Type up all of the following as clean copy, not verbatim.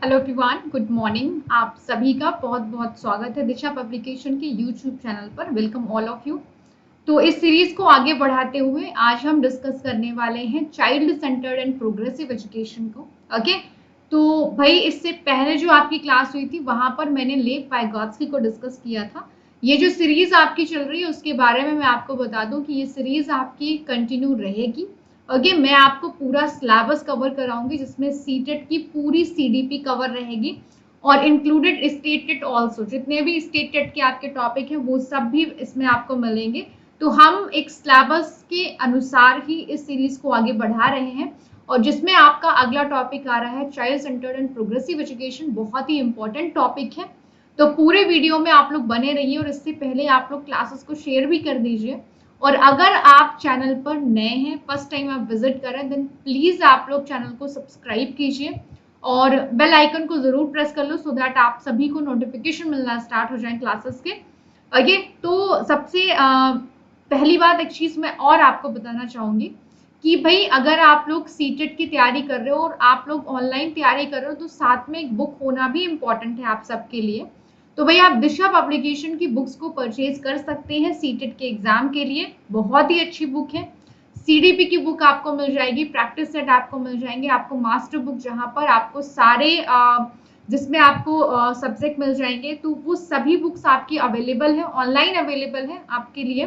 Hello everyone, good morning. आप सभी का बहुत बहुत स्वागत है दिशा पब्लिकेशन के यूट्यूब चैनल पर। Welcome all of you. तो इस सीरीज को आगे बढ़ाते हुए आज हम डिस्कस करने वाले हैं child centred and progressive education को। ओके, तो भाई इससे पहले जो आपकी क्लास हुई थी वहां पर मैंने लेव वाइगोत्स्की को डिस्कस किया था। ये जो सीरीज आपकी चल रही है उसके बारे में मैं आपको बता दूं कि ये सीरीज आपकी कंटिन्यू रहेगी। ओके, मैं आपको पूरा सिलेबस कवर कराऊंगी जिसमें सीटेट की पूरी सीडीपी कवर रहेगी और इंक्लूडेड स्टेटेड ऑल्सो, जितने भी स्टेटेड के आपके टॉपिक हैं वो सब भी इसमें आपको मिलेंगे। तो हम एक सिलेबस के अनुसार ही इस सीरीज को आगे बढ़ा रहे हैं और जिसमें आपका अगला टॉपिक आ रहा है child centred and progressive education. बहुत ही इंपॉर्टेंट टॉपिक है, तो पूरे वीडियो में आप लोग बने रहिए और इससे पहले आप लोग क्लासेस को शेयर भी कर दीजिए। और अगर आप चैनल पर नए हैं, फर्स्ट टाइम आप विजिट करें, देन प्लीज आप लोग चैनल को सब्सक्राइब कीजिए और बेल आइकन को जरूर प्रेस कर लो सो दैट आप सभी को नोटिफिकेशन मिलना स्टार्ट हो जाए क्लासेस के। ओके, तो सबसे पहली बात एक चीज मैं और आपको बताना चाहूंगी कि भाई अगर आप लोग सीटेट की तैयारी कर रहे हो और आप लोग ऑनलाइन तैयारी कर रहे हो तो साथ में एक बुक होना भी इम्पोर्टेंट है आप सबके लिए। तो भाई आप दिशा पब्लिकेशन की बुक्स को परचेज कर सकते हैं सीटेट के एग्जाम के लिए। बहुत ही अच्छी बुक है। सीडीपी की बुक आपको मिल जाएगी, प्रैक्टिस सेट आपको मिल जाएंगे, आपको मास्टर बुक जहां पर आपको सारे जिसमें आपको सब्जेक्ट मिल जाएंगे, तो वो सभी बुक्स आपकी अवेलेबल है, ऑनलाइन अवेलेबल है आपके लिए।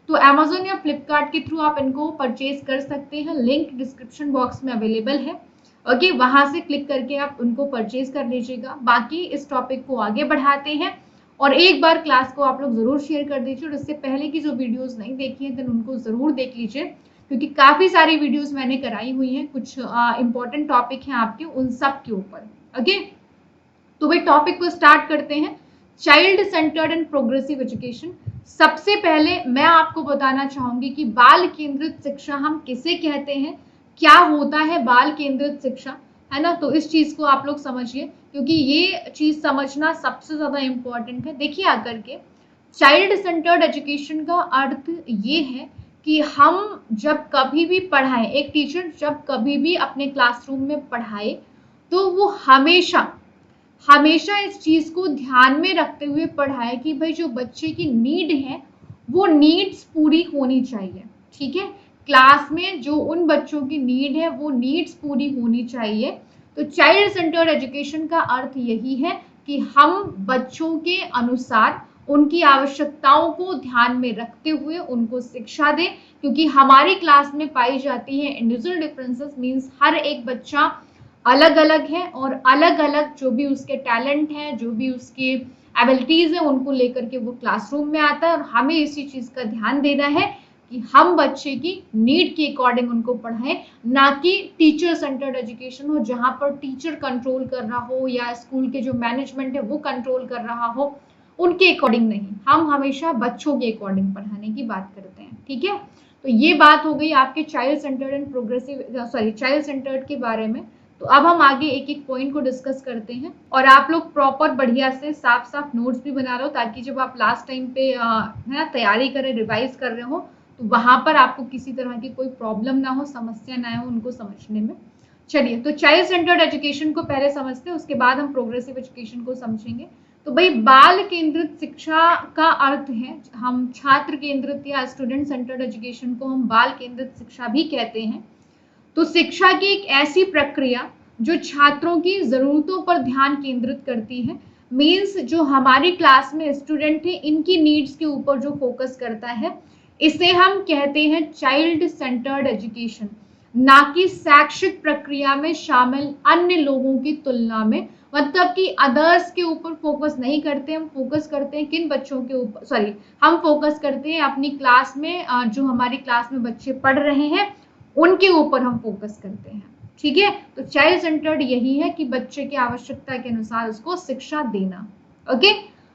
तो अमेजोन या फ्लिपकार्ट के थ्रू आप इनको परचेज कर सकते हैं, लिंक डिस्क्रिप्शन बॉक्स में अवेलेबल है। ओके, वहां से क्लिक करके आप उनको परचेज कर लीजिएगा। बाकी इस टॉपिक को आगे बढ़ाते हैं और एक बार क्लास को आप लोग जरूर शेयर कर दीजिए और इससे पहले की जो वीडियोस नहीं देखी है तो उनको जरूर देख लीजिए, क्योंकि काफी सारी वीडियोस मैंने कराई हुई हैं, कुछ इंपॉर्टेंट टॉपिक हैं आपके उन सब के ऊपर। ओके, तो भाई टॉपिक को स्टार्ट करते हैं। Child centred and progressive education. सबसे पहले मैं आपको बताना चाहूंगी कि बाल केंद्रित शिक्षा हम किसे कहते हैं, क्या होता है बाल केंद्रित शिक्षा, है ना। तो इस चीज को आप लोग समझिए क्योंकि ये चीज समझना सबसे ज्यादा इंपॉर्टेंट है। देखिए आकर के चाइल्ड सेंटर्ड एजुकेशन का अर्थ ये है कि हम जब कभी भी पढ़ाएं, एक टीचर जब कभी भी अपने क्लासरूम में पढ़ाए तो वो हमेशा हमेशा इस चीज को ध्यान में रखते हुए पढ़ाए कि भाई जो बच्चे की नीड है वो नीड्स पूरी होनी चाहिए। ठीक है, क्लास में जो उन बच्चों की नीड है वो नीड्स पूरी होनी चाहिए। तो चाइल्ड सेंटर्ड एजुकेशन का अर्थ यही है कि हम बच्चों के अनुसार उनकी आवश्यकताओं को ध्यान में रखते हुए उनको शिक्षा दें, क्योंकि हमारी क्लास में पाई जाती है इंडिविजुअल डिफरेंसेस, मीन्स हर एक बच्चा अलग अलग है और अलग अलग जो भी उसके टैलेंट हैं, जो भी उसके एबिलिटीज है, उनको लेकर के वो क्लासरूम में आता है। और हमें इसी चीज का ध्यान देना है कि हम बच्चे की नीड के अकॉर्डिंग उनको पढ़ाएं, ना कि टीचर सेंटर्ड एजुकेशन हो जहां पर टीचर कंट्रोल कर रहा हो या स्कूल के जो मैनेजमेंट है वो कंट्रोल कर रहा हो, उनके अकॉर्डिंग नहीं। हम हमेशा बच्चों के अकॉर्डिंग पढ़ाने की बात करते हैं। ठीक है, तो ये बात हो गई आपके child centred and progressive child centred के बारे में। तो अब हम आगे एक एक पॉइंट को डिस्कस करते हैं और आप लोग प्रॉपर बढ़िया से साफ साफ नोट्स भी बना लो ताकि जब आप लास्ट टाइम पे है ना तैयारी करें, रिवाइज कर रहे हो, तो वहां पर आपको किसी तरह की कोई प्रॉब्लम ना हो, समस्या ना हो उनको समझने में। चलिए, तो चाइल्ड सेंटर्ड एजुकेशन को पहले समझते हैं, उसके बाद हम प्रोग्रेसिव एजुकेशन को समझेंगे। तो भाई बाल केंद्रित शिक्षा का अर्थ है, हम छात्र केंद्रित या स्टूडेंट सेंटर्ड एजुकेशन को हम बाल केंद्रित शिक्षा भी कहते हैं। तो शिक्षा की एक ऐसी प्रक्रिया जो छात्रों की जरूरतों पर ध्यान केंद्रित करती है, मीन्स जो हमारी क्लास में स्टूडेंट है इनकी नीड्स के ऊपर जो फोकस करता है, इसे हम कहते हैं चाइल्ड सेंटर्ड एजुकेशन। ना कि शैक्षिक प्रक्रिया में शामिल अन्य लोगों की तुलना में, मतलब कि अदर्स के ऊपर फोकस नहीं करते, हम फोकस करते हैं किन बच्चों के ऊपर, सॉरी, हम फोकस करते हैं अपनी क्लास में जो हमारी क्लास में बच्चे पढ़ रहे हैं उनके ऊपर हम फोकस करते हैं। ठीक है, तो चाइल्ड सेंटर्ड यही है कि बच्चे की आवश्यकता के अनुसार उसको शिक्षा देना। ओके,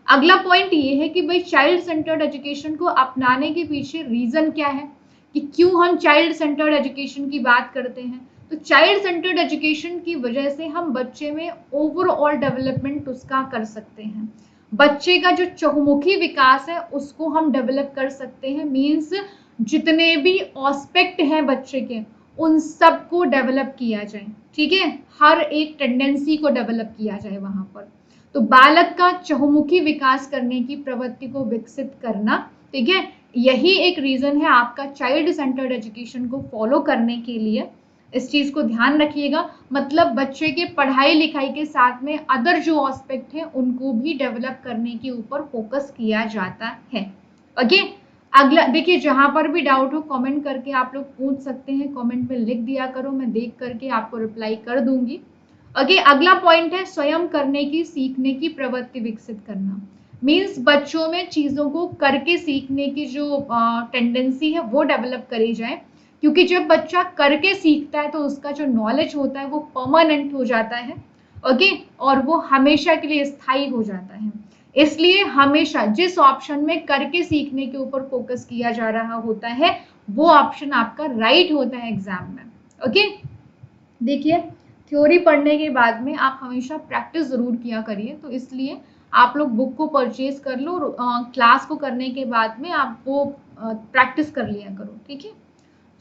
अगला पॉइंट ये है कि भाई चाइल्ड सेंटर्ड एजुकेशन को अपनाने के पीछे रीजन क्या है कि क्यों हम चाइल्ड सेंटर्ड एजुकेशन की बात करते हैं। तो चाइल्ड सेंटर्ड एजुकेशन की वजह से हम बच्चे में ओवरऑल डेवलपमेंट उसका कर सकते हैं, बच्चे का जो चहुमुखी विकास है उसको हम डेवलप कर सकते हैं। मीन्स जितने भी ऑस्पेक्ट हैं बच्चे के उन सबको डेवलप किया जाए, ठीक है, हर एक टेंडेंसी को डेवलप किया जाए वहां पर। तो बालक का चहुमुखी विकास करने की प्रवृत्ति को विकसित करना, ठीक है, यही एक रीजन है आपका चाइल्ड सेंटर्ड एजुकेशन को फॉलो करने के लिए। इस चीज को ध्यान रखिएगा, मतलब बच्चे के पढ़ाई लिखाई के साथ में अदर जो एस्पेक्ट है उनको भी डेवलप करने के ऊपर फोकस किया जाता है। ओके, अगला देखिए, जहां पर भी डाउट हो कमेंट करके आप लोग पूछ सकते हैं, कमेंट में लिख दिया करो, मैं देख करके आपको रिप्लाई कर दूंगी। ओके, अगला पॉइंट है स्वयं करने की सीखने की प्रवृत्ति विकसित करना। मीन्स बच्चों में चीजों को करके सीखने की जो टेंडेंसी है वो डेवलप करी जाए, क्योंकि जब बच्चा करके सीखता है तो उसका जो नॉलेज होता है वो परमानेंट हो जाता है। ओके, और वो हमेशा के लिए स्थायी हो जाता है। इसलिए हमेशा जिस ऑप्शन में करके सीखने के ऊपर फोकस किया जा रहा होता है वो ऑप्शन आपका राइट होता है एग्जाम में। ओके, देखिए, थ्योरी पढ़ने के बाद में आप हमेशा प्रैक्टिस जरूर किया करिए, तो इसलिए आप लोग बुक को परचेज कर लो और क्लास को करने के बाद में आप वो प्रैक्टिस कर लिया करो, ठीक है।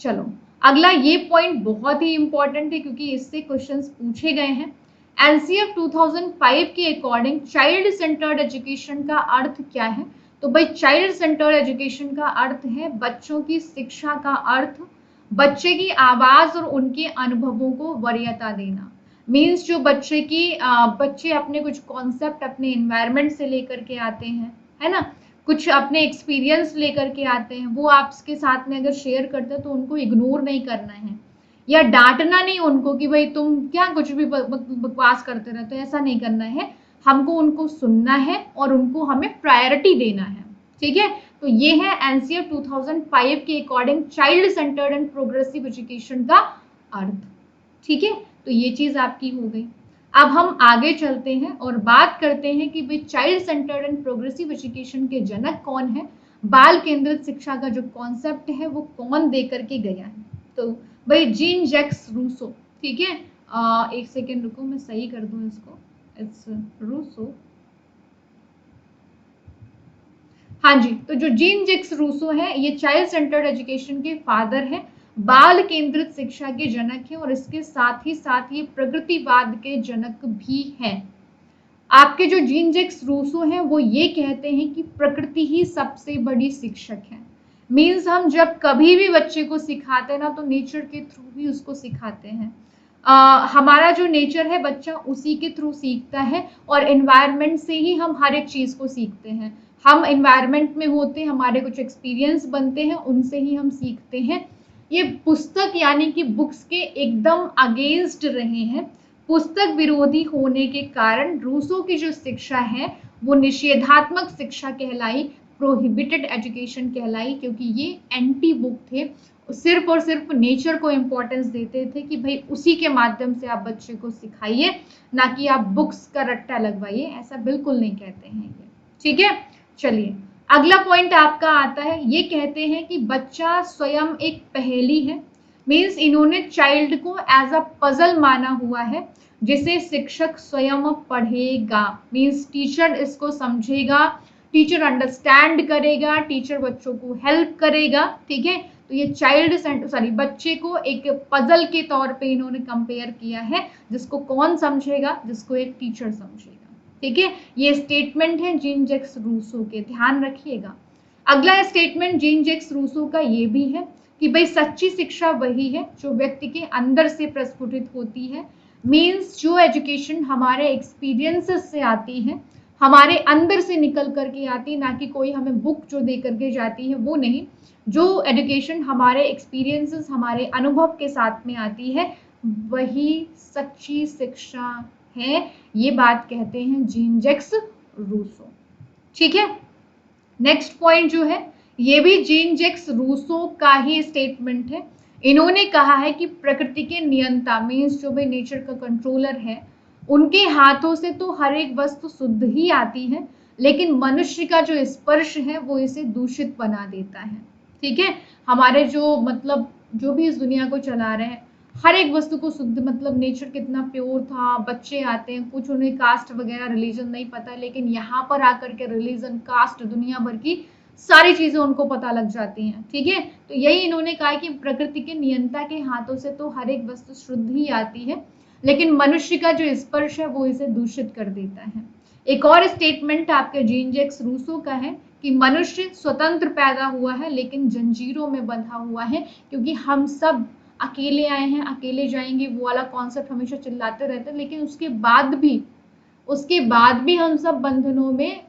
चलो, अगला ये पॉइंट बहुत ही इंपॉर्टेंट है क्योंकि इससे क्वेश्चंस पूछे गए हैं। एनसीएफ 2005 के अकॉर्डिंग चाइल्ड सेंटर्ड एजुकेशन का अर्थ क्या है? तो भाई चाइल्ड सेंटर्ड एजुकेशन का अर्थ है बच्चों की शिक्षा का अर्थ बच्चे की आवाज और उनके अनुभवों को वरीयता देना। मीन्स जो बच्चे अपने कुछ कॉन्सेप्ट अपने एनवायरनमेंट से लेकर के आते हैं, है ना, कुछ अपने एक्सपीरियंस लेकर के आते हैं, वो आपके साथ में अगर शेयर करते हैं तो उनको इग्नोर नहीं करना है या डांटना नहीं उनको कि भाई तुम क्या कुछ भी बकवास करते रहते हो, ऐसा नहीं करना है। हमको उनको सुनना है और उनको हमें प्रायोरिटी देना है, ठीक है। तो ये है एनसीएफ 2005 के according child centred and progressive education का अर्थ, ठीक है। तो ये चीज आपकी हो गई। अब हम आगे चलते हैं और बात करते हैं कि भाई child centred and progressive education के जनक कौन है, बाल केंद्रित शिक्षा का जो कॉन्सेप्ट है वो कौन दे करके गया है। तो भाई जीन जैक्स रूसो, ठीक है। एक सेकेंड रुको, मैं सही कर दूं इसको, इट्स रूसो। हाँ जी, तो जो जीन जैक्स रूसो है ये चाइल्ड सेंटर्ड एजुकेशन के फादर है, बाल केंद्रित शिक्षा के जनक है और इसके साथ ही प्रगतिवाद के जनक भी हैं। आपके जो जीन जैक्स रूसो हैं वो ये कहते हैं कि प्रकृति ही सबसे बड़ी शिक्षक है। मीन्स हम जब कभी भी बच्चे को सिखाते हैं ना तो नेचर के थ्रू ही उसको सिखाते हैं। हमारा जो नेचर है बच्चा उसी के थ्रू सीखता है और एनवायरनमेंट से ही हम हर एक चीज को सीखते हैं। हम एनवायरनमेंट में होते हैं, हमारे कुछ एक्सपीरियंस बनते हैं, उनसे ही हम सीखते हैं। ये पुस्तक यानी कि बुक्स के एकदम अगेंस्ट रहे हैं। पुस्तक विरोधी होने के कारण रूसो की जो शिक्षा है वो निषेधात्मक शिक्षा कहलाई, प्रोहिबिटेड एजुकेशन कहलाई, क्योंकि ये एंटी बुक थे, सिर्फ और सिर्फ नेचर को इम्पोर्टेंस देते थे कि भाई उसी के माध्यम से आप बच्चे को सिखाइए, ना कि आप बुक्स का रट्टा लगवाइए, ऐसा बिल्कुल नहीं कहते हैं ये, ठीक है। चलिए, अगला पॉइंट आपका आता है, ये कहते हैं कि बच्चा स्वयं एक पहेली है। मीन्स इन्होंने चाइल्ड को एज अ पजल माना हुआ है जिसे शिक्षक स्वयं पढ़ेगा। मीन्स टीचर इसको समझेगा, टीचर अंडरस्टैंड करेगा, टीचर बच्चों को हेल्प करेगा, ठीक है। तो ये बच्चे को एक पजल के तौर पे इन्होंने कंपेयर किया है, जिसको कौन समझेगा, जिसको एक टीचर समझेगा, ठीक है। ये स्टेटमेंट है जीन जैक्स रूसो के, ध्यान रखिएगा। अगला स्टेटमेंट जीन जैक्स रूसो का ये भी है कि भाई सच्ची शिक्षा वही है जो व्यक्ति के अंदर से प्रस्फुटित होती है। मीन्स जो एजुकेशन हमारे एक्सपीरियंसेस से आती है, हमारे अंदर से निकल करके आती है, ना कि कोई हमें बुक जो दे करके जाती है वो नहीं। जो एजुकेशन हमारे एक्सपीरियंसेस, हमारे अनुभव के साथ में आती है वही सच्ची शिक्षा है, ये बात कहते हैं जीन जैक्स रूसो, ठीक है। नेक्स्ट पॉइंट जो है ये भी जीन जैक्स रूसो का ही स्टेटमेंट है। इन्होंने कहा है कि प्रकृति के नियंता, मीन्स जो भी नेचर का कंट्रोलर है, उनके हाथों से तो हर एक वस्तु शुद्ध ही आती है, लेकिन मनुष्य का जो स्पर्श है वो इसे दूषित बना देता है, ठीक है। हमारे जो भी इस दुनिया को चला रहे हैं, हर एक वस्तु को शुद्ध, मतलब नेचर कितना प्योर था। बच्चे आते हैं, कुछ उन्हें कास्ट वगैरह रिलीजन नहीं पता, लेकिन यहाँ पर आकर के रिलीजन, कास्ट, दुनिया भर की सारी चीजें उनको पता लग जाती हैं। ठीक है, तो यही इन्होंने कहा कि प्रकृति के नियंता के हाथों से तो हर एक वस्तु शुद्ध ही आती है, लेकिन मनुष्य का जो स्पर्श है वो इसे दूषित कर देता है। एक और स्टेटमेंट आपके जीन जैक्स रूसो का है कि मनुष्य स्वतंत्र पैदा हुआ है लेकिन जंजीरों में बंधा हुआ है, क्योंकि हम सब अकेले आए हैं अकेले जाएंगे, वो वाला कॉन्सेप्ट हमेशा चिल्लाते रहते हैं, लेकिन उसके बाद भी हम सब बंधनों में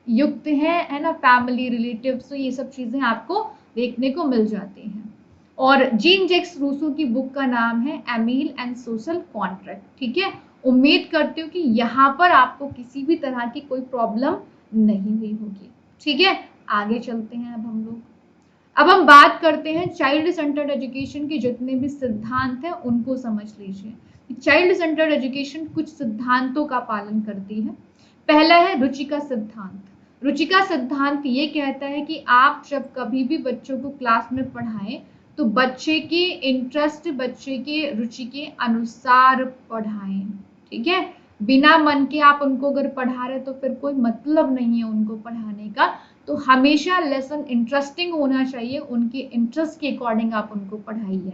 युक्त है ना, फैमिली रिलेटिव्स, तो ये सब चीजें आपको देखने को मिल जाती हैं। और जीन जैक्स रूसो की बुक का नाम है एमील एंड सोशल कॉन्ट्रैक्ट। ठीक है, उम्मीद करती हूँ कि यहाँ पर आपको किसी भी तरह की कोई प्रॉब्लम नहीं हुई होगी। ठीक है, आगे चलते हैं अब हम बात करते हैं चाइल्ड सेंटर्ड एजुकेशन के जितने भी सिद्धांत हैं उनको समझ लीजिए। चाइल्ड सेंटर्ड एजुकेशन कुछ सिद्धांतों का पालन करती है। पहला है रुचि का सिद्धांत। रुचि का सिद्धांत ये कहता है कि आप जब कभी भी बच्चों को क्लास में पढ़ाएं तो बच्चे के इंटरेस्ट, बच्चे के रुचि के अनुसार पढ़ाएं। ठीक है, बिना मन के आप उनको अगर पढ़ा रहे तो फिर कोई मतलब नहीं है उनको पढ़ाने का। तो हमेशा लेसन इंटरेस्टिंग होना चाहिए, उनके इंटरेस्ट के अकॉर्डिंग आप उनको पढ़ाइए।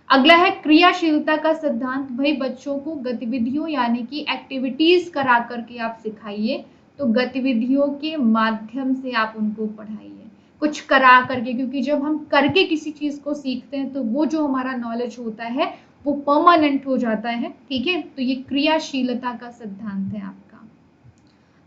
अगला है क्रियाशीलता का सिद्धांत। भाई बच्चों को गतिविधियों यानी कि एक्टिविटीज करा करके आप सिखाइए, तो गतिविधियों के माध्यम से आप उनको पढ़ाइए, कुछ करा करके, क्योंकि जब हम करके किसी चीज को सीखते हैं तो वो जो हमारा नॉलेज होता है वो परमानेंट हो जाता है। ठीक है, तो ये क्रियाशीलता का सिद्धांत है आपका।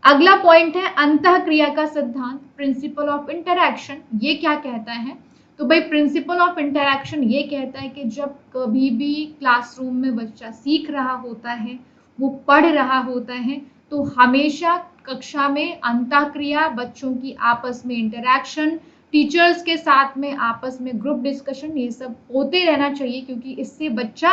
अगला पॉइंट है अंतःक्रिया का सिद्धांत, प्रिंसिपल ऑफ इंटरैक्शन। ये क्या कहता है? तो भाई प्रिंसिपल ऑफ इंटरैक्शन ये कहता है कि जब कभी भी क्लासरूम में बच्चा सीख रहा होता है, वो पढ़ रहा होता है, तो हमेशा कक्षा में अंतःक्रिया, बच्चों की आपस में इंटरैक्शन, टीचर्स के साथ में आपस में ग्रुप डिस्कशन, ये सब होते रहना चाहिए, क्योंकि इससे बच्चा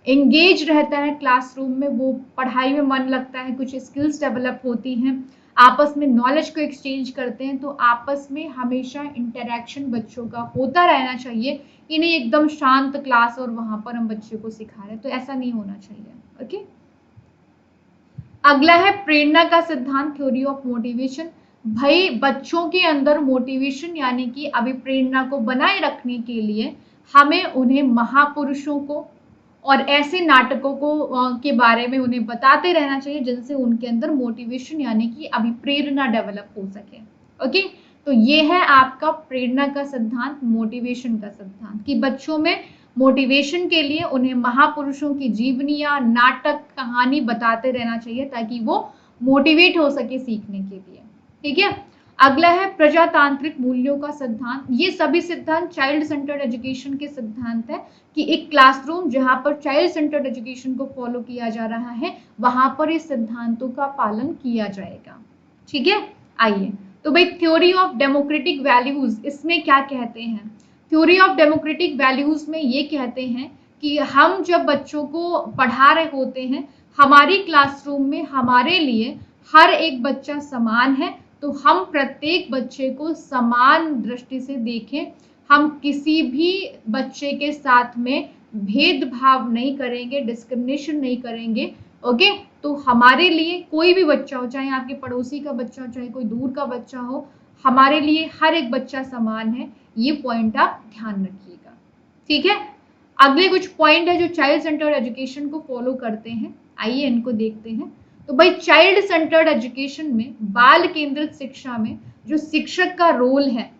एंगेज रहता है क्लासरूम में, वो पढ़ाई में मन लगता है, कुछ स्किल्स डेवलप होती हैं, आपस में नॉलेज को एक्सचेंज करते हैं। तो आपस में हमेशा इंटरैक्शन बच्चों का होता रहना चाहिए, कि नहीं एकदम शांत क्लास और वहां पर हम बच्चे को सिखा रहे हैं, तो ऐसा नहीं होना चाहिए। ओके, अगला है प्रेरणा का सिद्धांत, थ्योरी ऑफ मोटिवेशन। भाई बच्चों के अंदर मोटिवेशन यानी कि अभिप्रेरणा को बनाए रखने के लिए हमें उन्हें महापुरुषों को और ऐसे नाटकों को के बारे में उन्हें बताते रहना चाहिए जिनसे उनके अंदर मोटिवेशन यानी कि अभिप्रेरणा डेवलप हो सके। ओके, तो ये है आपका प्रेरणा का सिद्धांत, मोटिवेशन का सिद्धांत, कि बच्चों में मोटिवेशन के लिए उन्हें महापुरुषों की जीवनियां, नाटक, कहानी बताते रहना चाहिए ताकि वो मोटिवेट हो सके सीखने के लिए। ठीक है, अगला है प्रजातांत्रिक मूल्यों का सिद्धांत। ये सभी सिद्धांत चाइल्ड सेंटर्ड एजुकेशन के सिद्धांत है, कि एक क्लासरूम जहां पर चाइल्ड सेंटर्ड एजुकेशन को फॉलो किया जा रहा है वहां पर इस सिद्धांतों का पालन किया जाएगा। ठीक है, आइए तो भाई थ्योरी ऑफ डेमोक्रेटिक वैल्यूज, इसमें क्या कहते हैं? थ्योरी ऑफ डेमोक्रेटिक वैल्यूज में ये कहते हैं कि हम जब बच्चों को पढ़ा रहे होते हैं, हमारी क्लासरूम में हमारे लिए हर एक बच्चा समान है, तो हम प्रत्येक बच्चे को समान दृष्टि से देखें, हम किसी भी बच्चे के साथ में भेदभाव नहीं करेंगे, डिस्क्रिमिनेशन नहीं करेंगे। ओके, तो हमारे लिए कोई भी बच्चा हो, चाहे आपके पड़ोसी का बच्चा हो, चाहे कोई दूर का बच्चा हो, हमारे लिए हर एक बच्चा समान है, ये पॉइंट आप ध्यान रखिएगा। ठीक है, अगले कुछ पॉइंट है जो चाइल्ड सेंटर्ड एजुकेशन को फॉलो करते हैं, आइए इनको देखते हैं। तो भाई चाइल्ड सेंटर्ड एजुकेशन में, बाल केंद्रित शिक्षा में जो शिक्षक का रोल है,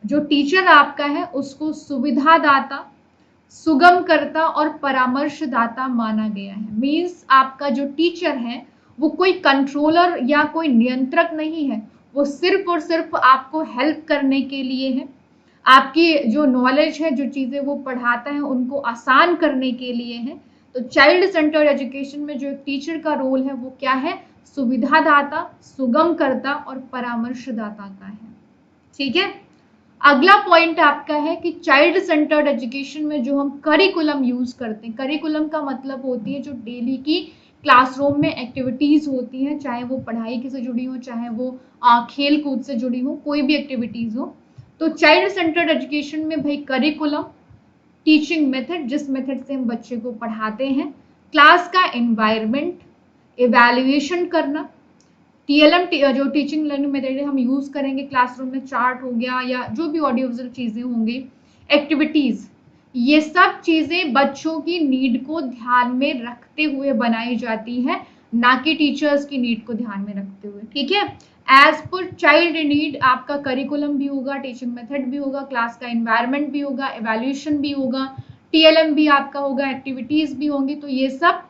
जो टीचर आपका है, उसको सुविधादाता, सुगमकर्ता और परामर्शदाता माना गया है। मीन्स आपका जो टीचर है वो कोई कंट्रोलर या कोई नियंत्रक नहीं है, वो सिर्फ और सिर्फ आपको हेल्प करने के लिए है, आपकी जो नॉलेज है, जो चीजें वो पढ़ाता है उनको आसान करने के लिए है। तो चाइल्ड सेंटर्ड एजुकेशन में जो एक टीचर का रोल है वो क्या है? सुविधादाता, सुगमकर्ता और परामर्शदाता का है। ठीक है, अगला पॉइंट आपका है कि चाइल्ड सेंटर्ड एजुकेशन में जो हम करिकुलम यूज करते हैं, करिकुलम का मतलब होती है जो डेली की क्लासरूम में एक्टिविटीज होती हैं, चाहे वो पढ़ाई से जुड़ी हो, चाहे वो खेल कूद से जुड़ी हो, कोई भी एक्टिविटीज हो। तो चाइल्ड सेंटर्ड एजुकेशन में भाई करिकुलम, टीचिंग मेथड, जिस मेथड से हम बच्चे को पढ़ाते हैं, क्लास का एनवायरनमेंट, इवैल्यूएशन करना, TLM जो टीचिंग लर्निंग मेथड हम यूज करेंगे क्लासरूम में, चार्ट हो गया या जो भी ऑडियो विजुअल चीजें होंगी, एक्टिविटीज, ये सब चीजें बच्चों की नीड को ध्यान में रखते हुए बनाई जाती है, ना कि टीचर्स की नीड को ध्यान में रखते हुए। ठीक है, एज पर चाइल्ड नीड आपका करिकुलम भी होगा, टीचिंग मेथड भी होगा, क्लास का एनवायरनमेंट भी होगा, एवेल्यूशन भी होगा, TLM भी आपका होगा, एक्टिविटीज भी होंगी। तो ये सब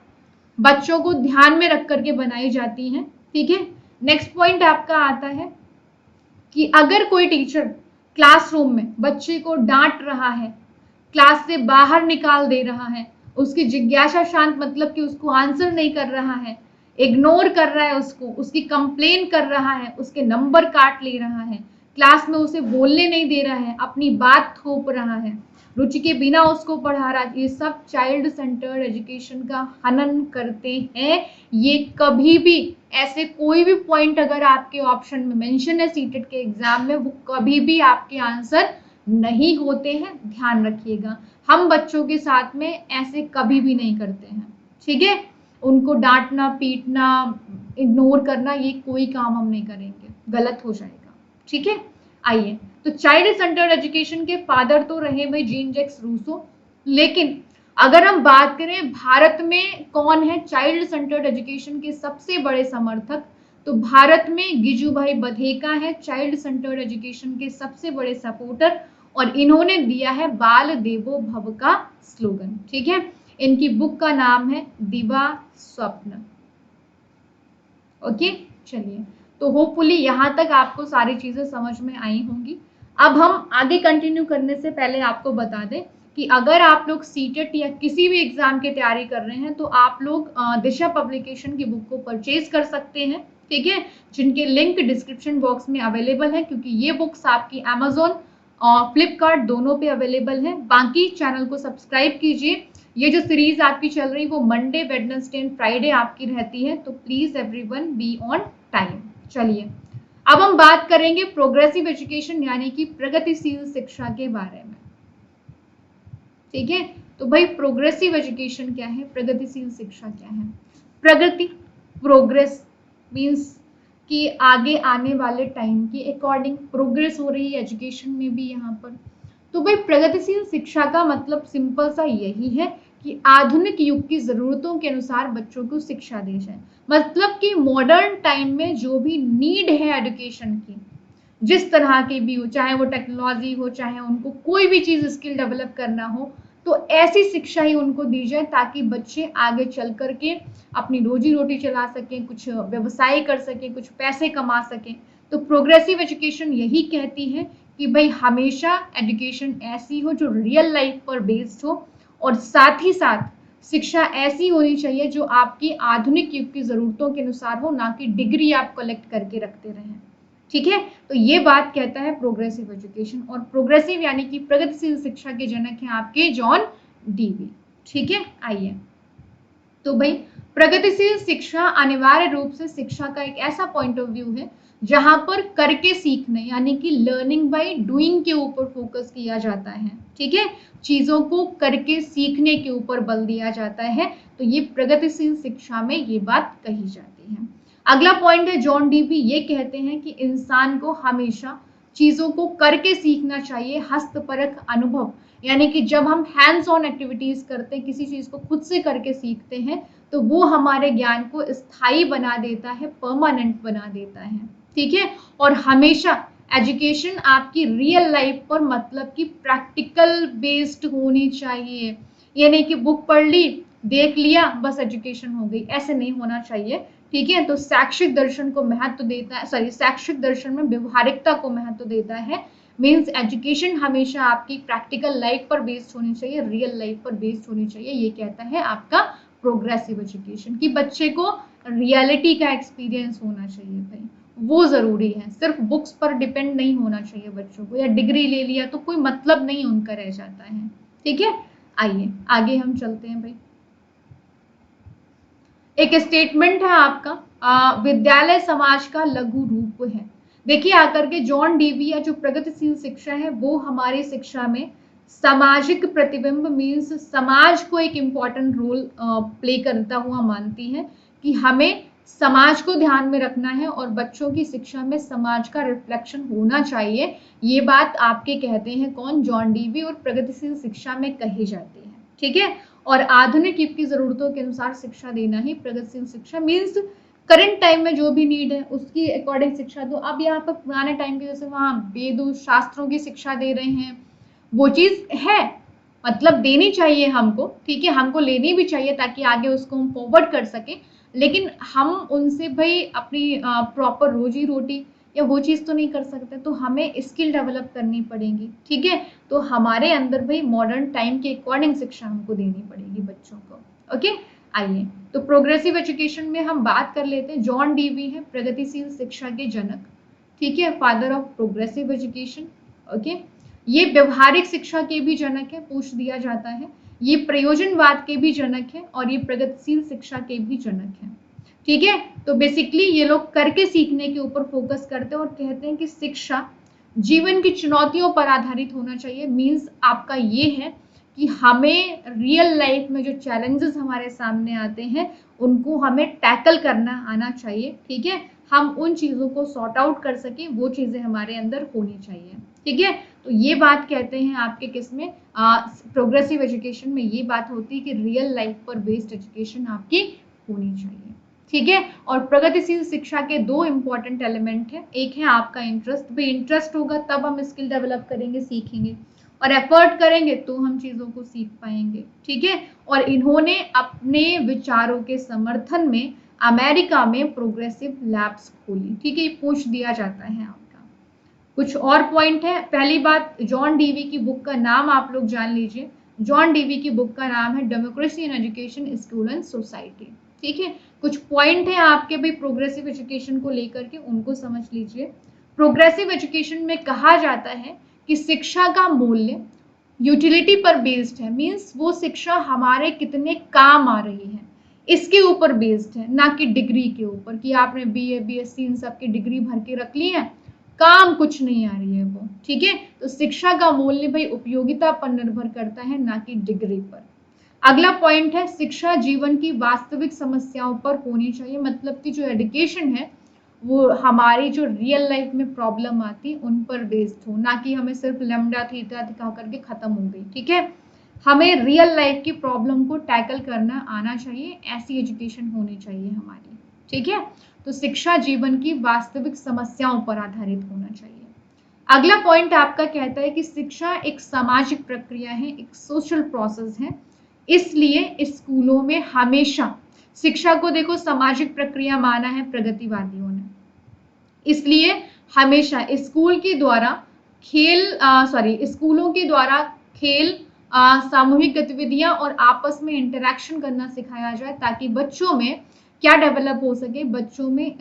बच्चों को ध्यान में रख करके बनाई जाती हैं। ठीक है, नेक्स्ट पॉइंट आपका आता है कि अगर कोई टीचर क्लासरूम में बच्चे को डांट रहा है, क्लास से बाहर निकाल दे रहा है, उसकी जिज्ञासा शांत मतलब कि उसको आंसर नहीं कर रहा है, इग्नोर कर रहा है उसको, उसकी कंप्लेन कर रहा है, उसके नंबर काट ले रहा है, क्लास में उसे बोलने नहीं दे रहा है, अपनी बात थोप रहा है, रुचि के बिना उसको पढ़ा रहा है, ये सब चाइल्ड सेंटर्ड एजुकेशन का हनन करते हैं। ये कभी भी ऐसे कोई भी पॉइंट अगर आपके ऑप्शन में मेंशन है सीटेट के एग्जाम में, वो कभी भी आपके आंसर नहीं होते हैं, ध्यान रखिएगा। हम बच्चों के साथ में ऐसे कभी भी नहीं करते हैं। ठीक है, उनको डांटना, पीटना, इग्नोर करना, ये कोई काम हम नहीं करेंगे, गलत हो जाएगा। ठीक है, आइए, तो चाइल्ड सेंटर्ड एजुकेशन के फादर तो रहे भाई जीन जैक्स रूसो, लेकिन अगर हम बात करें भारत में कौन है चाइल्ड सेंटर्ड एजुकेशन के सबसे बड़े समर्थक, तो भारत में गिजू भाई बधेका है चाइल्ड सेंटर्ड एजुकेशन के सबसे बड़े सपोर्टर, और इन्होंने दिया है बाल देवो भव का स्लोगन। ठीक है, इनकी बुक का नाम है दिवा स्वप्न। ओके, चलिए, तो होपफुली यहां तक आपको सारी चीजें समझ में आई होंगी। अब हम आगे कंटिन्यू करने से पहले आपको बता दें कि अगर आप लोग सीटेट या किसी भी एग्जाम की तैयारी कर रहे हैं तो आप लोग दिशा पब्लिकेशन की बुक को परचेज कर सकते हैं। ठीक है, जिनके लिंक डिस्क्रिप्शन बॉक्स में अवेलेबल है, क्योंकि ये बुक्स आपकी अमेजोन और फ्लिपकार्ट दोनों पे अवेलेबल है। बाकी चैनल को सब्सक्राइब कीजिए। ये जो सीरीज आपकी चल रही है वो मंडे, वेडनेसडे एंड फ्राइडे आपकी रहती है, तो please everyone be on time. चलिए, अब हम बात करेंगे प्रोग्रेसिव एजुकेशन यानी कि प्रगतिशील शिक्षा के बारे में। ठीक है, तो भाई प्रोग्रेसिव एजुकेशन क्या है, प्रगतिशील शिक्षा क्या है? प्रगति, प्रोग्रेस मीन्स कि आगे आने वाले टाइम के अकॉर्डिंग प्रोग्रेस हो रही है एजुकेशन में भी यहाँ पर। तो भाई प्रगतिशील शिक्षा का मतलब सिंपल सा यही है कि आधुनिक युग की जरूरतों के अनुसार बच्चों को शिक्षा दी जाए। मतलब कि मॉडर्न टाइम में जो भी नीड है एजुकेशन की, जिस तरह की भी हो, चाहे वो टेक्नोलॉजी हो, चाहे उनको कोई भी चीज स्किल डेवलप करना हो, तो ऐसी शिक्षा ही उनको दी जाए ताकि बच्चे आगे चल करके अपनी रोजी रोटी चला सकें, कुछ व्यवसाय कर सकें, कुछ पैसे कमा सकें। तो प्रोग्रेसिव एजुकेशन यही कहती है कि भाई हमेशा एजुकेशन ऐसी हो जो रियल लाइफ पर बेस्ड हो, और साथ ही साथ शिक्षा ऐसी होनी चाहिए जो आपकी आधुनिक युग की जरूरतों के अनुसार हो, ना कि डिग्री आप कलेक्ट करके रखते रहें। ठीक है, तो ये बात कहता है प्रोग्रेसिव एजुकेशन, और प्रोग्रेसिव यानी कि प्रगतिशील शिक्षा के जनक हैं आपके जॉन डीवी। ठीक है, आइए, तो भाई प्रगतिशील शिक्षा अनिवार्य रूप से शिक्षा का एक ऐसा पॉइंट ऑफ व्यू है जहां पर करके सीखने यानी कि लर्निंग बाय डूइंग के ऊपर फोकस किया जाता है। ठीक है, चीजों को करके सीखने के ऊपर बल दिया जाता है, तो ये प्रगतिशील शिक्षा में ये बात कही जाती है। अगला पॉइंट है, जॉन डीवी ये कहते हैं कि इंसान को हमेशा चीजों को करके सीखना चाहिए, हस्तपरक अनुभव, यानी कि जब हम हैंड्स ऑन एक्टिविटीज करते हैं, किसी चीज को खुद से करके सीखते हैं, तो वो हमारे ज्ञान को स्थायी बना देता है, परमानेंट बना देता है। ठीक है, और हमेशा एजुकेशन आपकी रियल लाइफ पर मतलब कि प्रैक्टिकल बेस्ड होनी चाहिए। ये नहीं कि बुक पढ़ ली, देख लिया, बस एजुकेशन हो गई, ऐसे नहीं होना चाहिए। ठीक है, तो शैक्षिक दर्शन को महत्व देता है, शैक्षिक दर्शन में व्यवहारिकता को महत्व देता है। मीन्स एजुकेशन हमेशा आपकी प्रैक्टिकल लाइफ पर बेस्ड होनी चाहिए, रियल लाइफ पर बेस्ड होनी चाहिए, ये कहता है आपका प्रोग्रेसिव एजुकेशन, कि बच्चे को रियलिटी का एक्सपीरियंस होना चाहिए भाई, वो जरूरी है। सिर्फ बुक्स पर डिपेंड नहीं होना चाहिए बच्चों को, या डिग्री ले लिया तो कोई मतलब नहीं उनका रह जाता है। ठीक है, आइए आगे हम चलते हैं भाई। एक स्टेटमेंट है आपका, विद्यालय समाज का लघु रूप है। देखिए आकर के जॉन डीवी या जो प्रगतिशील शिक्षा है वो हमारी शिक्षा में सामाजिक प्रतिबिंब मीन्स समाज को एक इम्पॉर्टेंट रोल प्ले करता हुआ मानती है, कि हमें समाज को ध्यान में रखना है और बच्चों की शिक्षा में समाज का रिफ्लेक्शन होना चाहिए। ये बात आपके कहते हैं कौन? जॉन डीवी, और प्रगतिशील शिक्षा में कही जाती है। ठीक है, और आधुनिक युग की जरूरतों के अनुसार शिक्षा देना ही प्रगतिशील शिक्षा मीन्स करंट टाइम में जो भी नीड है उसकी अकॉर्डिंग शिक्षा दो। अब यहाँ पर पुराने टाइम के जैसे वहाँ वेदों शास्त्रों की शिक्षा दे रहे हैं, वो चीज है, मतलब देनी चाहिए हमको, ठीक है, हमको लेनी भी चाहिए ताकि आगे उसको हम फॉरवर्ड कर सके। लेकिन हम उनसे भाई अपनी प्रॉपर रोजी रोटी या वो चीज तो नहीं कर सकते, तो हमें स्किल डेवलप करनी पड़ेगी। ठीक है, तो हमारे अंदर भाई मॉडर्न टाइम के अकॉर्डिंग शिक्षा हमको देनी पड़ेगी बच्चों को। ओके, आइए तो प्रोग्रेसिव एजुकेशन में हम बात कर लेते हैं। जॉन डीवी है प्रगतिशील शिक्षा के जनक, ठीक है, father of progressive education. Okay, ये व्यवहारिक शिक्षा के भी जनक है, पूछ दिया जाता है। ये प्रयोजनवाद के भी जनक है और ये प्रगतिशील शिक्षा के भी जनक है। ठीक है, तो बेसिकली ये लोग करके सीखने के ऊपर फोकस करते हैं और कहते हैं कि शिक्षा जीवन की चुनौतियों पर आधारित होना चाहिए। मीन्स आपका ये है कि हमें रियल लाइफ में जो चैलेंजेस हमारे सामने आते हैं उनको हमें टैकल करना आना चाहिए। ठीक है, हम उन चीजों को सॉर्ट आउट कर सके, वो चीजें हमारे अंदर होनी चाहिए। ठीक है, तो ये बात कहते हैं आपके किसमें, प्रोग्रेसिव एजुकेशन में ये बात होती है कि रियल लाइफ पर बेस्ड एजुकेशन आपकी होनी चाहिए। ठीक है, और प्रगतिशील शिक्षा के दो इंपॉर्टेंट एलिमेंट है। एक है आपका इंटरेस्ट, भाई इंटरेस्ट होगा तब हम स्किल डेवलप करेंगे, सीखेंगे, और एफर्ट करेंगे तो हम चीजों को सीख पाएंगे। ठीक है, और इन्होंने अपने विचारों के समर्थन में अमेरिका में प्रोग्रेसिव लैब्स खोली। ठीक है, ये पूछ दिया जाता है आपका। कुछ और पॉइंट है। पहली बात, जॉन डीवी की बुक का नाम आप लोग जान लीजिए। जॉन डीवी की बुक का नाम है democracy in education, school and society. ठीक है, कुछ पॉइंट है आपके भाई प्रोग्रेसिव एजुकेशन को लेकर के, उनको समझ लीजिए। प्रोग्रेसिव एजुकेशन में कहा जाता है कि शिक्षा का मूल्य यूटिलिटी पर बेस्ड है। मीन्स वो शिक्षा हमारे कितने काम आ रही है इसके ऊपर बेस्ड है, ना कि डिग्री के ऊपर कि आपने बीए बीएससी इन सब की डिग्री भर के रख ली है, काम कुछ नहीं आ रही है वो। ठीक है, तो शिक्षा का मूल्य भाई उपयोगिता पर निर्भर करता है, ना कि डिग्री पर। अगला पॉइंट है, शिक्षा जीवन की वास्तविक समस्याओं पर होनी चाहिए। मतलब कि जो एजुकेशन है वो हमारी जो रियल लाइफ में प्रॉब्लम आती है उन पर बेस्ड हो, ना कि हमें सिर्फ लैम्डा थीटा दिखा करके खत्म हो गई। ठीक है, हमें रियल लाइफ की प्रॉब्लम को टैकल करना आना चाहिए, ऐसी एजुकेशन होनी चाहिए हमारी। ठीक है, तो शिक्षा जीवन की वास्तविक समस्याओं पर आधारित होना चाहिए। अगला पॉइंट आपका कहता है कि शिक्षा एक सामाजिक प्रक्रिया है, एक सोशल प्रोसेस है, इसलिए स्कूलों में हमेशा शिक्षा को देखो सामाजिक प्रक्रिया माना है प्रगतिवादियों ने, इसलिए हमेशा स्कूल के द्वारा स्कूलों के द्वारा खेल, सामूहिक गतिविधियां और आपस में इंटरेक्शन करना सिखाया जाए ताकि बच्चों में क्या डेवलप हो सके, बच्चों में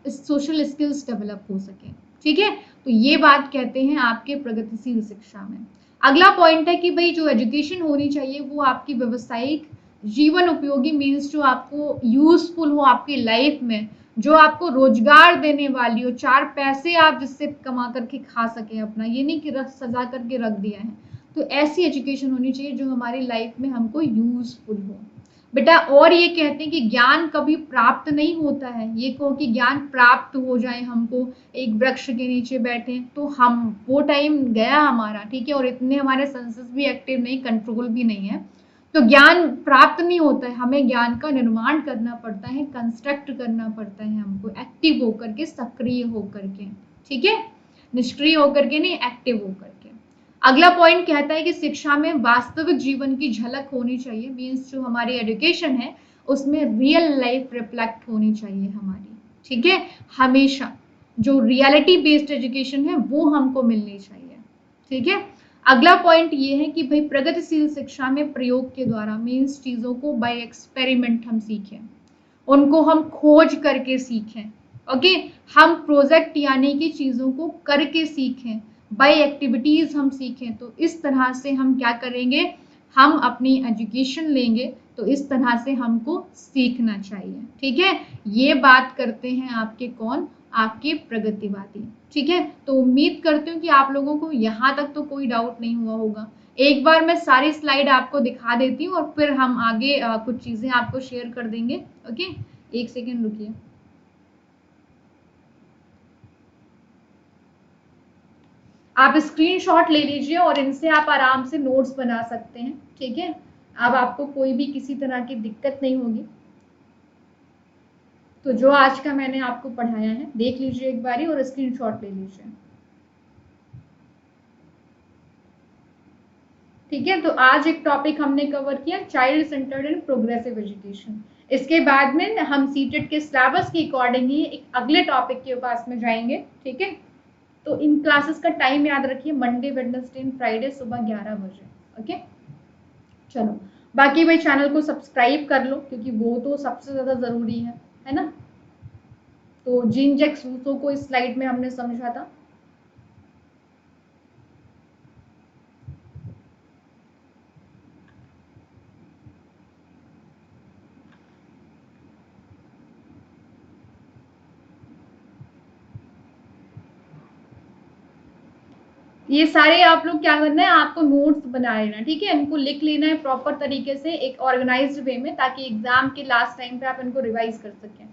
सोशल स्किल्स डेवलप हो सके। ठीक है, तो ये बात कहते हैं आपके प्रगतिशील शिक्षा में। अगला पॉइंट है कि भाई जो एजुकेशन होनी चाहिए वो आपकी व्यावसायिक जीवन उपयोगी, मीन्स जो आपको यूजफुल हो आपकी लाइफ में, जो आपको रोजगार देने वाली हो, चार पैसे आप जिससे कमा करके खा सके अपना, ये नहीं कि रख सजा करके रख दिया है। तो ऐसी एजुकेशन होनी चाहिए जो हमारी लाइफ में हमको यूजफुल हो बेटा। और ये कहते हैं कि ज्ञान कभी प्राप्त नहीं होता है। ये कहो कि ज्ञान प्राप्त हो जाए हमको, एक वृक्ष के नीचे बैठे तो हम वो टाइम गया हमारा। ठीक है, और इतने हमारे सेंसेस भी एक्टिव नहीं, कंट्रोल भी नहीं है, तो ज्ञान प्राप्त नहीं होता है। हमें ज्ञान का निर्माण करना पड़ता है, कंस्ट्रक्ट करना पड़ता है हमको, एक्टिव होकर के, सक्रिय होकर के। ठीक है, निष्क्रिय होकर के नहीं, एक्टिव होकर के। अगला पॉइंट कहता है कि शिक्षा में वास्तविक जीवन की झलक होनी चाहिए। मीन्स जो हमारी एजुकेशन है उसमें रियल लाइफ रिफ्लेक्ट होनी चाहिए हमारी। ठीक है, हमेशा जो रियलिटी बेस्ड एजुकेशन है वो हमको मिलनी चाहिए। ठीक है, अगला पॉइंट ये है कि भाई प्रगतिशील शिक्षा में प्रयोग के द्वारा, मीन्स चीजों को बाय एक्सपेरिमेंट हम सीखें, उनको हम खोज करके सीखें। ओके, हम प्रोजेक्ट यानी कि चीजों को करके सीखें, बाय एक्टिविटीज हम सीखें। तो इस तरह से हम क्या करेंगे, हम अपनी एजुकेशन लेंगे तो इस तरह से हमको सीखना चाहिए। ठीक है, ये बात करते हैं आपके कौन, आपके प्रगतिवादी। ठीक है, तो उम्मीद करती हूँ कि आप लोगों को यहाँ तक तो कोई डाउट नहीं हुआ होगा। एक बार मैं सारी स्लाइड आपको दिखा देती हूँ और फिर हम आगे कुछ चीजें आपको शेयर कर देंगे। ओके, एक सेकेंड रुकिए। आप स्क्रीनशॉट ले लीजिए और इनसे आप आराम से नोट्स बना सकते हैं, ठीक है। अब आपको कोई भी किसी तरह की दिक्कत नहीं होगी। तो जो आज का मैंने आपको पढ़ाया है देख लीजिए एक बारी और स्क्रीनशॉट ले लीजिए, ठीक है। तो आज एक टॉपिक हमने कवर किया, child centred and progressive education. इसके बाद में हम सीटेट के सिलेबस के अकॉर्डिंग ही एक अगले टॉपिक के पास में जाएंगे, ठीक है। तो इन क्लासेस का टाइम याद रखिए, मंडे, वेडनेसडे एंड फ्राइडे सुबह 11 बजे, ओके। चलो, बाकी भाई चैनल को सब्सक्राइब कर लो क्योंकि वो तो सबसे ज्यादा जरूरी है ना। तो जीन जैक्स रूसो को इस स्लाइड में हमने समझा था। ये सारे आप लोग क्या करना है, आपको नोट्स बना लेना, ठीक है। इनको लिख लेना है प्रॉपर तरीके से एक ऑर्गेनाइज्ड वे में, ताकि एग्जाम के लास्ट टाइम पे आप इनको रिवाइज कर सकें,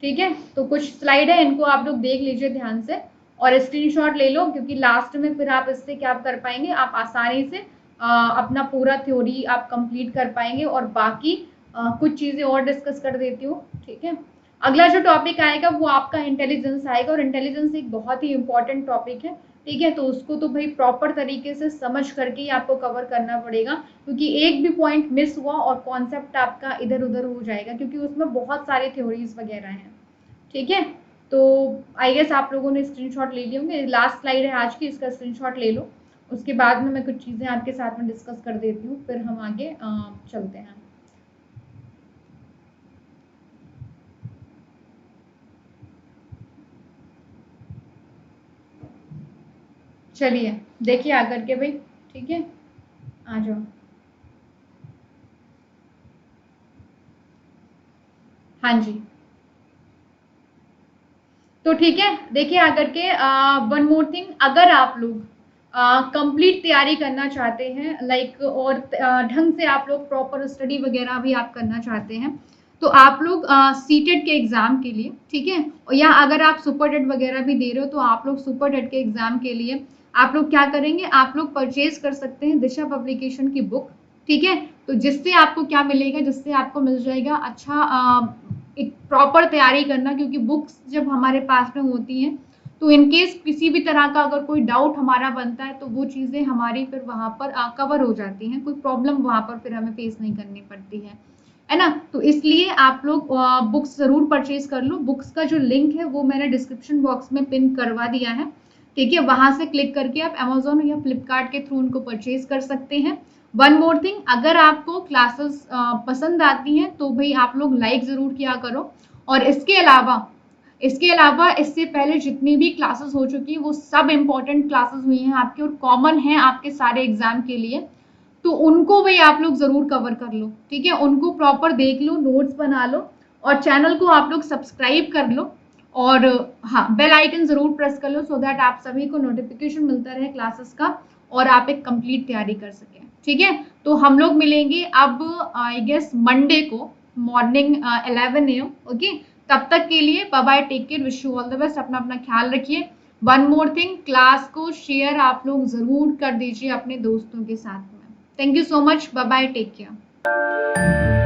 ठीक है। तो कुछ स्लाइड है, इनको आप लोग देख लीजिए ध्यान से और स्क्रीनशॉट ले लो, क्योंकि लास्ट में फिर आप इससे क्या कर पाएंगे, आप आसानी से अपना पूरा थ्योरी आप कंप्लीट कर पाएंगे। और बाकी कुछ चीजें और डिस्कस कर देती हूँ, ठीक है। अगला जो टॉपिक आएगा वो आपका इंटेलिजेंस आएगा, और इंटेलिजेंस एक बहुत ही इंपॉर्टेंट टॉपिक है, ठीक है। तो उसको तो भाई प्रॉपर तरीके से समझ करके ही आपको कवर करना पड़ेगा, क्योंकि एक भी पॉइंट मिस हुआ और कॉन्सेप्ट आपका इधर उधर हो जाएगा, क्योंकि उसमें बहुत सारे थ्योरीज वगैरह हैं, ठीक है। तो आई गेस आप लोगों ने स्क्रीनशॉट ले लिए होंगे, लास्ट स्लाइड है आज की, इसका स्क्रीनशॉट ले लो। उसके बाद में मैं कुछ चीज़ें आपके साथ में डिस्कस कर देती हूँ, फिर हम आगे चलते हैं। चलिए देखिए आकर के भाई, ठीक है, आ जाओ। हाँ जी, तो ठीक है, देखिए आकर के वन मोर थिंग, अगर आप लोग कंप्लीट तैयारी करना चाहते हैं लाइक, और ढंग से आप लोग प्रॉपर स्टडी वगैरह भी आप करना चाहते हैं, तो आप लोग सीटेट के एग्जाम के लिए, ठीक है, या अगर आप सुपर टेट वगैरह भी दे रहे हो तो आप लोग सुपर टेट के एग्जाम के लिए आप लोग क्या करेंगे, आप लोग परचेज कर सकते हैं दिशा पब्लिकेशन की बुक, ठीक है। तो जिससे आपको क्या मिलेगा, जिससे आपको मिल जाएगा अच्छा एक प्रॉपर तैयारी करना, क्योंकि बुक्स जब हमारे पास में होती हैं तो इनकेस किसी भी तरह का अगर कोई डाउट हमारा बनता है तो वो चीज़ें हमारी फिर वहाँ पर कवर हो जाती हैं, कोई प्रॉब्लम वहाँ पर फिर हमें फेस नहीं करनी पड़ती है ना। तो इसलिए आप लोग बुक्स ज़रूर परचेज कर लो। बुक्स का जो लिंक है वो मैंने डिस्क्रिप्शन बॉक्स में पिन करवा दिया है, ठीक है। वहां से क्लिक करके आप अमेजोन या फ्लिपकार्ट के थ्रू उनको परचेज कर सकते हैं। वन मोर थिंग, अगर आपको क्लासेस पसंद आती हैं तो भाई आप लोग लाइक ज़रूर किया करो। और इसके अलावा इससे पहले जितनी भी क्लासेस हो चुकी है वो सब इम्पोर्टेंट क्लासेस हुई हैं आपकी और कॉमन हैं आपके सारे एग्जाम के लिए, तो उनको भाई आप लोग जरूर कवर कर लो, ठीक है। उनको प्रॉपर देख लो, नोट्स बना लो और चैनल को आप लोग सब्सक्राइब कर लो। और हाँ, बेल आइकन जरूर प्रेस कर लो, सो दैट आप सभी को नोटिफिकेशन मिलता रहे क्लासेस का और आप एक कंप्लीट तैयारी कर सकें, ठीक है। तो हम लोग मिलेंगे अब आई गेस मंडे को मॉर्निंग 11 AM, ओके। तब तक के लिए bye bye, take care, wish you all the best, अपना अपना ख्याल रखिए। वन मोर थिंग, क्लास को शेयर आप लोग जरूर कर दीजिए अपने दोस्तों के साथ में। Thank you so much, bye bye, take care.